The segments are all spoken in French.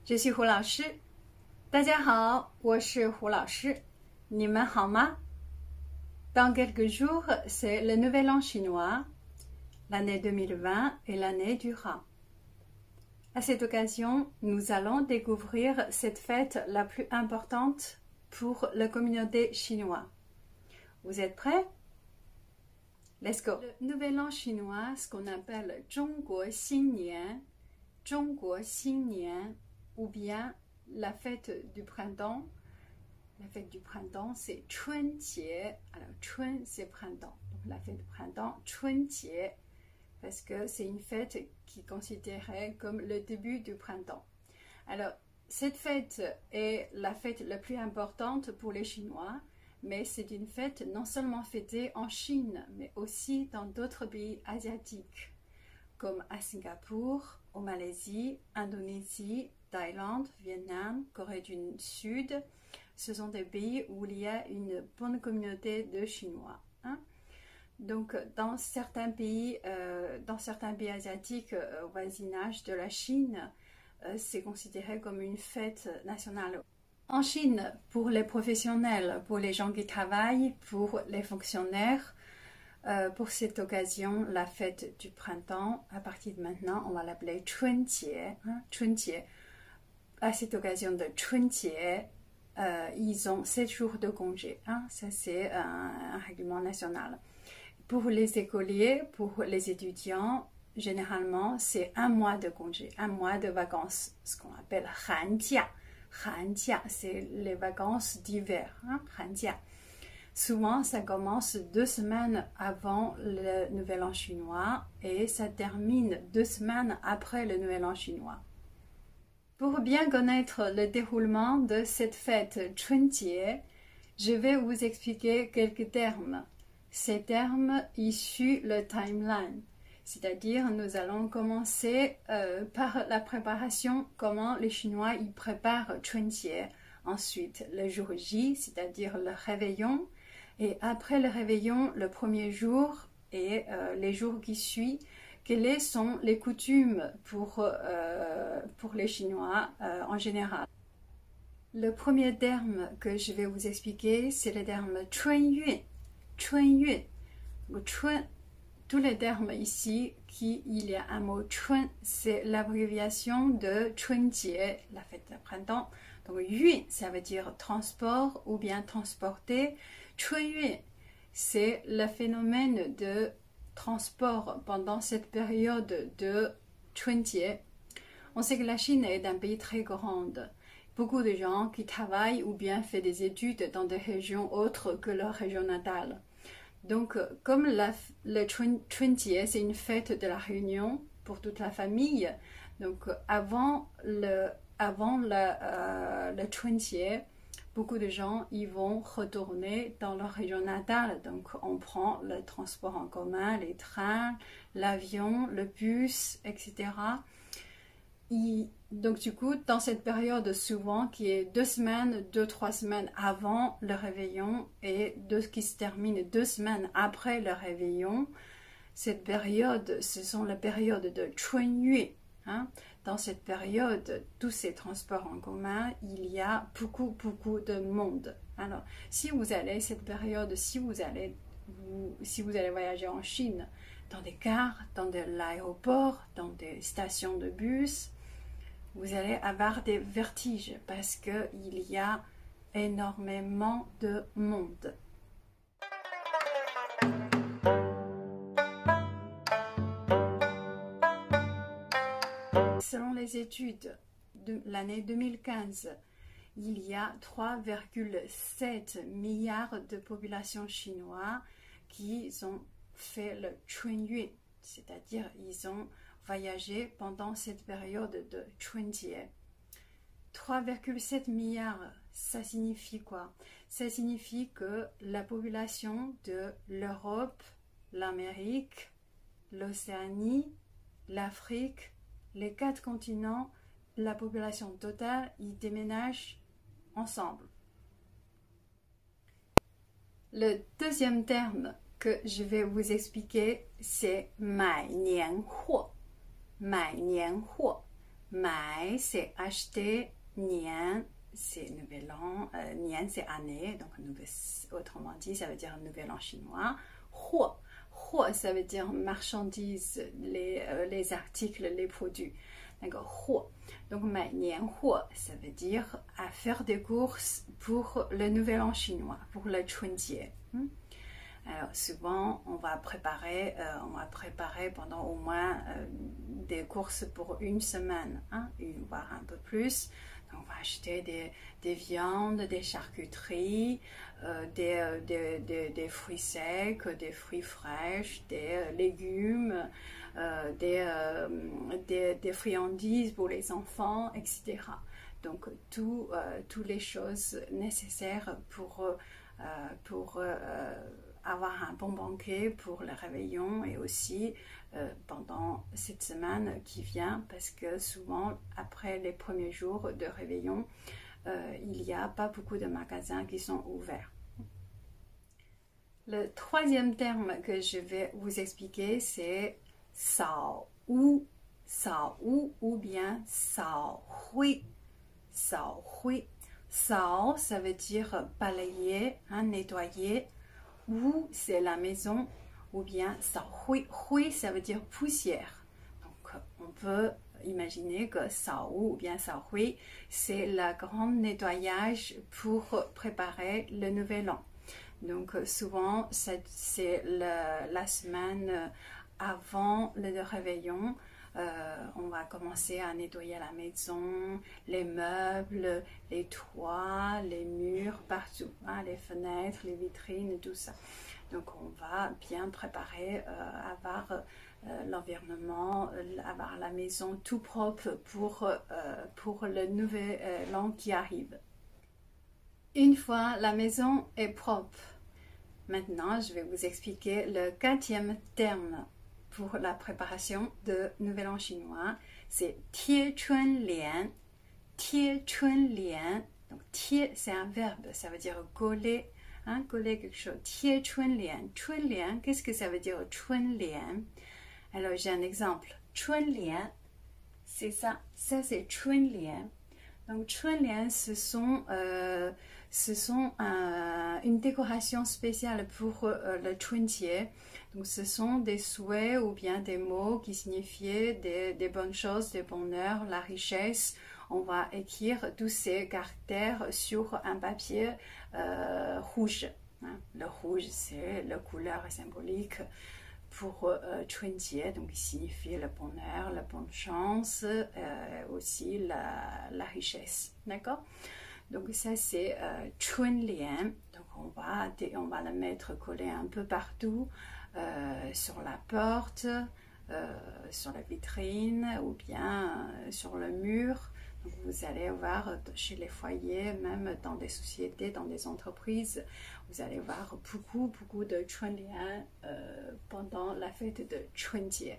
Je suis胡老师。大家好，我是胡老师。你们好吗？ Dans quelques jours, c'est le Nouvel An chinois. L'année 2020 est l'année du rat. À cette occasion, nous allons découvrir cette fête la plus importante pour la communauté chinoise. Vous êtes prêts? Let's go. Le Nouvel An chinois, ce qu'on appelle 中国新年, 中国新年, ou bien la fête du printemps. La fête du printemps, c'est 春节. Alors, 春, c'est printemps. Donc, la fête du printemps, 春节, parce que c'est une fête qui est considérée comme le début du printemps. Alors, cette fête est la fête la plus importante pour les Chinois, mais c'est une fête non seulement fêtée en Chine, mais aussi dans d'autres pays asiatiques, comme à Singapour, en Malaisie, Indonésie, Thaïlande, Vietnam, Corée du Sud. Ce sont des pays où il y a une bonne communauté de Chinois. Donc, dans certains pays asiatiques au voisinage de la Chine, c'est considéré comme une fête nationale. En Chine, pour les professionnels, pour les gens qui travaillent, pour les fonctionnaires, pour cette occasion, la fête du printemps, à partir de maintenant, on va l'appeler 春节. 春节. À cette occasion de 春节, ils ont 7 jours de congé. Ça, c'est un règlement national. Pour les écoliers, pour les étudiants, généralement, c'est 1 mois de congé, 1 mois de vacances, ce qu'on appelle 寒假. 寒假, c'est les vacances d'hiver. 寒假. Souvent, ça commence 2 semaines avant le Nouvel An chinois et ça termine 2 semaines après le Nouvel An chinois. Pour bien connaître le déroulement de cette fête 春节, je vais vous expliquer quelques termes. Ces termes issus le timeline, c'est-à-dire nous allons commencer par la préparation, comment les Chinois y préparent 春节. Ensuite, le jour J, c'est-à-dire le réveillon. Et après le réveillon, le premier jour et les jours qui suivent, quelles sont les coutumes pour les Chinois en général. Le premier terme que je vais vous expliquer, c'est le terme 春运. 春运. 春, tous les termes ici, il y a un mot 春, c'est l'abréviation de 春节, la fête de printemps. Donc 运, ça veut dire transport ou bien transporter. 春运, c'est le phénomène de transport pendant cette période de 春节. On sait que la Chine est un pays très grand. Beaucoup de gens qui travaillent ou bien font des études dans des régions autres que leur région natale. Donc, comme le 春节, c'est une fête de la réunion pour toute la famille, donc avant le 春节, beaucoup de gens ils vont retourner dans leur région natale. Donc, on prend le transport en commun, les trains, l'avion, le bus, etc. Donc, du coup, dans cette période souvent qui est 2 semaines, 2-3 semaines avant le réveillon et qui se termine 2 semaines après le réveillon, cette période, ce sont les périodes de 春运. Dans cette période, tous ces transports en commun, il y a beaucoup de monde. Alors, si vous allez cette période, si vous allez voyager en Chine, dans des gares, dans l'aéroport, dans des stations de bus, vous allez avoir des vertiges parce qu'il y a énormément de monde. Selon les études de l'année 2015, il y a 3,7 milliards de populations chinoises qui ont fait le 春运, c'est-à-dire ils ont voyagé pendant cette période de 春节. 3,7 milliards, ça signifie quoi? Ça signifie que la population de l'Europe, l'Amérique, l'Océanie, l'Afrique, les 4 continents, la population totale, ils déménagent ensemble. Le deuxième terme que je vais vous expliquer, c'est 买年货. 买年货. Mai, c'est acheter. Nian, c'est nouvel an. Nian, c'est année. Donc, autrement dit, ça veut dire nouvel an chinois. Huo, huo, ça veut dire marchandises, les articles, les produits. D'accord, huo. Donc, nian huo, ça veut dire à faire des courses pour le nouvel an chinois, pour le Chunjie. Alors souvent, on va préparer pendant au moins des courses pour une semaine, voire un peu plus. Donc, on va acheter des viandes, des charcuteries, des fruits secs, des fruits fraîches, des légumes, des friandises pour les enfants, etc. Donc, toutes les choses nécessaires pour avoir un bon banquet pour le réveillon et aussi pendant cette semaine qui vient, parce que souvent après les premiers jours de réveillon, il n'y a pas beaucoup de magasins qui sont ouverts. Le troisième terme que je vais vous expliquer, c'est sao ou bien sao hui. Sao hui. Sao, ça veut dire balayer, nettoyer. Ou c'est la maison, ou bien sao hui. Hui, ça veut dire poussière. Donc, on peut imaginer que sao ou bien sao hui, c'est le grand nettoyage pour préparer le nouvel an. Donc, souvent, c'est la semaine avant le réveillon. On va commencer à nettoyer la maison, les meubles, les toits, les murs, partout, les fenêtres, les vitrines, tout ça. Donc on va bien préparer, avoir l'environnement, avoir la maison tout propre pour le nouvel an qui arrive. Une fois la maison est propre, maintenant je vais vous expliquer le quatrième terme pour la préparation de Nouvel An chinois, c'est Tie Chun Lian. Tie Chun Lian. Donc, tie, c'est un verbe, ça veut dire coller, coller quelque chose. Tie Chun Lian. Chun Lian, qu'est-ce que ça veut dire Chun Lian? Alors, j'ai un exemple. Chun Lian, c'est ça. Ça, c'est Chun Lian. Donc, Chun Lian, ce sont une décoration spéciale pour le Chunjie. Donc, ce sont des souhaits ou bien des mots qui signifiaient des bonnes choses, des bonheurs, la richesse. On va écrire tous ces caractères sur un papier rouge. Le rouge, c'est la couleur symbolique pour Chunjie, donc il signifie le bonheur, la bonne chance, aussi la richesse. D'accord? Donc ça c'est Chun Lian. Donc on va le mettre collé un peu partout, sur la porte, sur la vitrine ou bien sur le mur. Donc vous allez voir chez les foyers, même dans des sociétés, dans des entreprises, vous allez voir beaucoup de Chun Lian pendant la fête de Chunjie.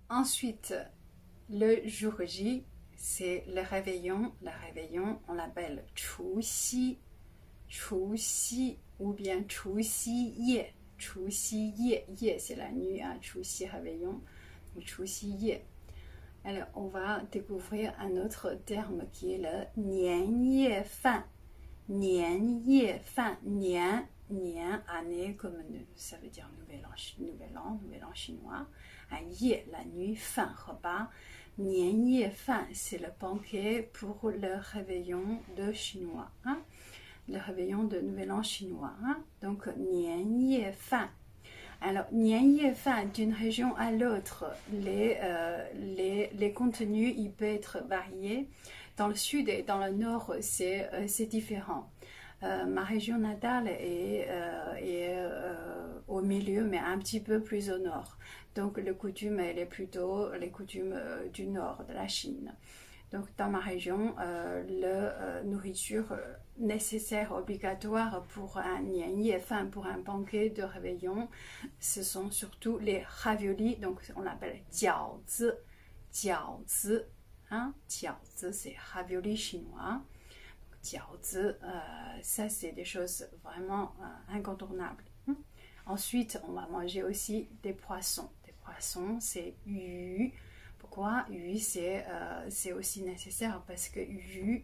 Ensuite, le jour J, c'est le réveillon. Le réveillon, on l'appelle Chuxi, Chuxi ou bien Chuxi Ye. Chuxi Ye, Ye c'est la nuit, Chuxi réveillon, Chuxi Ye. Alors, on va découvrir un autre terme qui est le Nian Ye Fan. Nian Ye Fan. Nian, année, comme ça veut dire nouvel an chinois. Ye, la nuit, Fan, repas. Nian Ye Fan, c'est le banquet pour le réveillon de chinois. Le réveillon de nouvel an chinois. Donc, Nian Ye Fan. Alors, Nian Ye Fan, d'une région à l'autre, les contenus, il peut être variés. Dans le sud et dans le nord, c'est différent. Ma région natale est au milieu, mais un petit peu plus au nord. Donc, les coutumes, elle est plutôt les coutumes du nord de la Chine. Donc, dans ma région, la nourriture nécessaire, obligatoire pour un Nian Ye Fan, pour un banquet de réveillon, ce sont surtout les raviolis, donc on l'appelle jiaozi. Jiaozi, jiaozi, c'est ravioli chinois. Jiaozi, ça c'est des choses vraiment incontournables. Ensuite, on va manger aussi des poissons. Des poissons, c'est yu. Pourquoi yu c'est aussi nécessaire? Parce que yu,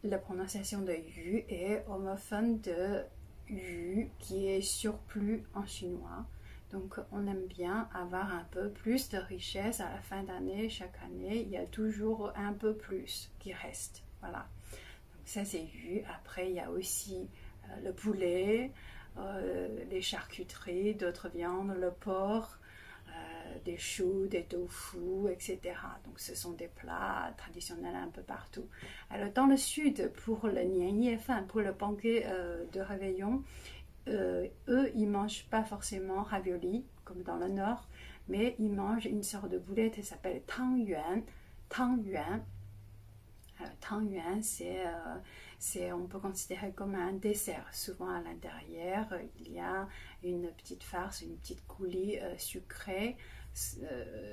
la prononciation de yu est homophone de yu qui est surplus en chinois. Donc on aime bien avoir un peu plus de richesse à la fin d'année. Chaque année, il y a toujours un peu plus qui reste. Voilà. Donc ça c'est yu. Après il y a aussi le poulet, les charcuteries, d'autres viandes, le porc, des choux, des tofu, etc. Donc ce sont des plats traditionnels un peu partout. Alors dans le sud, pour le nian ye fan, pour le banquet de réveillon, eux ils mangent pas forcément ravioli comme dans le nord, mais ils mangent une sorte de boulette qui s'appelle tang yuan. Tang yuan, on peut considérer comme un dessert. Souvent à l'intérieur, il y a une petite farce, une petite coulis sucrée.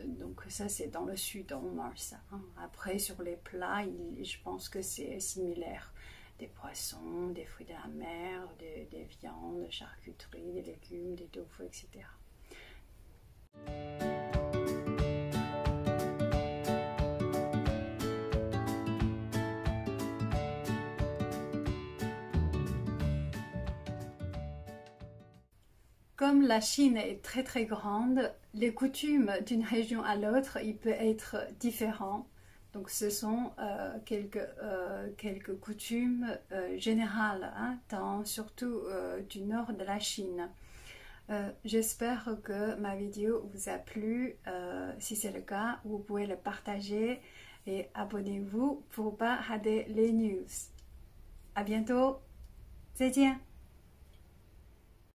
Donc ça c'est dans le sud, on mange ça. Après sur les plats, je pense que c'est similaire. Des poissons, des fruits de la mer, des viandes, des charcuteries, des légumes, des tofu, etc. Comme la Chine est très très grande, les coutumes d'une région à l'autre, il peut être différent. Donc ce sont quelques coutumes générales, surtout du nord de la Chine. J'espère que ma vidéo vous a plu. Si c'est le cas, vous pouvez le partager et abonnez-vous pour ne pas rater les news. À bientôt. 再见。